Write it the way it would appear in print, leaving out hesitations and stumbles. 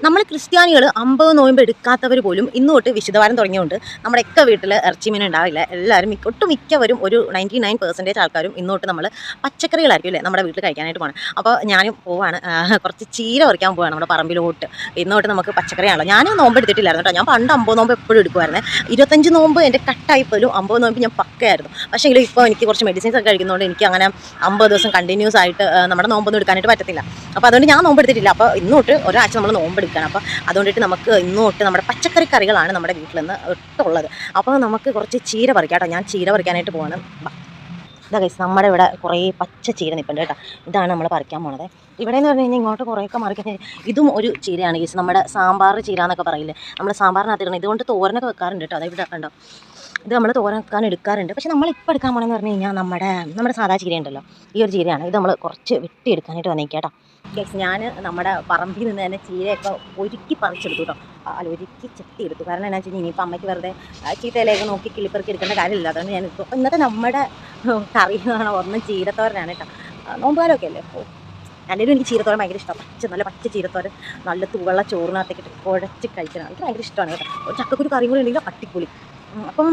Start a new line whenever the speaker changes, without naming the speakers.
നമ്മൾ ക്രിസ്ത്യാനികൾ 50 നോയമ്പ് എടുക്കാത്തവർ പോലും ഇന്ന് തൊട്ട് വിശുദ്ധവാരം തുടങ്ങിയുകൊണ്ട് നമ്മുടെയൊക്കെ വീട്ടിൽ ഇറച്ചി മീൻ ഉണ്ടാവില്ല. എല്ലാവരും ഒട്ടുമിക്കവരും ഒരു 99% ആൾക്കാരും ഇന്ന് തൊട്ട് നമ്മൾ പച്ചക്കറികളായിരിക്കും അല്ലേ നമ്മുടെ വീട്ടിൽ കഴിക്കാനായിട്ട് പോകണം. അപ്പോൾ ഞാനും പോവാണ്, കുറച്ച് ചീര പറിക്കാൻ പോവാണ് നമ്മുടെ പറമ്പിലോട്ട്. ഇന്ന് തൊട്ട് നമുക്ക് പച്ചക്കറിയാണല്ലോ. ഞാൻ നോമ്പ് എടുത്തിട്ടില്ലായിരുന്നു കേട്ടോ. ഞാൻ പണ്ട് 50 നോമ്പ് എപ്പോഴും എടുക്കുമായിരുന്നു. 25 നോമ്പ് എൻ്റെ കട്ടായി പോലും, 50 നോമ്പ് ഞാൻ പക്കയായിരുന്നു. പക്ഷേ എങ്കിലും ഇപ്പോൾ എനിക്ക് കുറച്ച് മെഡിസിൻസ് ഒക്കെ കഴിക്കുന്നതുകൊണ്ട് എനിക്ക് അങ്ങനെ 50 ദിവസം കണ്ടിന്യൂസ് ആയിട്ട് നമ്മുടെ നോമ്പൊന്നും എടുക്കാനായിട്ട് പറ്റത്തില്ല. അപ്പോൾ അതുകൊണ്ട് ഞാൻ നോമ്പ് എടുത്തിട്ടില്ല. അപ്പോൾ ഇന്ന് തൊട്ട് ഒരാഴ്ച നമ്മൾ നോമ്പ് എടുക്കണം. അപ്പോൾ അതുകൊണ്ടിട്ട് നമുക്ക് ഇന്ന് തൊട്ട് നമ്മുടെ പച്ചക്കറി കറികളാണ് നമ്മുടെ വീട്ടിൽ നിന്ന് ഒട്ടുള്ളത്. അപ്പോൾ നമുക്ക് കുറച്ച് ചീര പറിക്കാം കേട്ടോ. ഞാൻ ചീര പറിക്കാനായിട്ട് പോകണം. ഇതാ ഗൈസ്, നമ്മുടെ ഇവിടെ കുറേ പച്ച ചീര നിൽപ്പുണ്ട് കേട്ടോ. ഇതാണ് നമ്മൾ പറിക്കാൻ പോണത്. ഇവിടെ എന്ന് പറഞ്ഞു കഴിഞ്ഞാൽ ഇങ്ങോട്ട് കുറേയൊക്കെ മറിക്കാൻ ഇതും ഒരു ചീരയാണ് ഗൈസ്. നമ്മുടെ സാമ്പാർ ചീര എന്നൊക്കെ പറയില്ലേ, നമ്മൾ സാമ്പാറിനകത്ത് ഇടണം. ഇതുകൊണ്ട് തോരനൊക്കെ വെക്കാറുണ്ട് കേട്ടോ. അതായത് കണ്ടോ, ഇത് നമ്മൾ തോരൻ വെക്കാൻ എടുക്കാറുണ്ട്. പക്ഷേ നമ്മളിപ്പോൾ എടുക്കാൻ പോകണമെന്ന് പറഞ്ഞു കഴിഞ്ഞാൽ നമ്മുടെ സാധാ ചീര ഉണ്ടല്ലോ, ഈ ഒരു ചീരയാണ്. ഇത് നമ്മൾ കുറച്ച് വെട്ടിയെടുക്കാനായിട്ട് വന്നേക്കാം കേട്ടോ. ഗൈസ്, ഞാൻ നമ്മുടെ പറമ്പിൽ നിന്ന് തന്നെ ചീരയൊക്കെ ഒരുക്കി പറിച്ചെടുത്തു കേട്ടോ. അല്ല, ഒരുക്കി ചെത്തിയെടുത്തു. കാരണം എന്താ വെച്ച് കഴിഞ്ഞാൽ ഇനിയിപ്പോൾ അമ്മയ്ക്ക് വെറുതെ ചീത്തയിലേക്ക് നോക്കി കിളിപ്പെറുക്കി എടുക്കേണ്ട കാര്യമില്ല. അതുകൊണ്ട് ഞാൻ ഇപ്പോൾ ഇന്നത്തെ നമ്മുടെ കറി എന്ന് പറഞ്ഞാൽ ഒന്നും ചീരത്തോരനാണ് കേട്ടോ. നോമ്പുകാലമൊക്കെ അല്ലേ. അപ്പോൾ അല്ലെങ്കിൽ എനിക്ക് ചീരത്തോരൻ ഭയങ്കര ഇഷ്ടമാണ്. നല്ല പച്ച ചീരത്തോരൻ നല്ല തൂവെള്ള ചോറിനകത്തേക്ക് കുഴച്ച് കഴിക്കണം. എനിക്ക് ഭയങ്കര ഇഷ്ടമാണ് കേട്ടോ. ഒരു ചക്കക്കുരു കറിയും കൂടി ഉണ്ടെങ്കിൽ അട്ടിപ്പൊളി. അപ്പം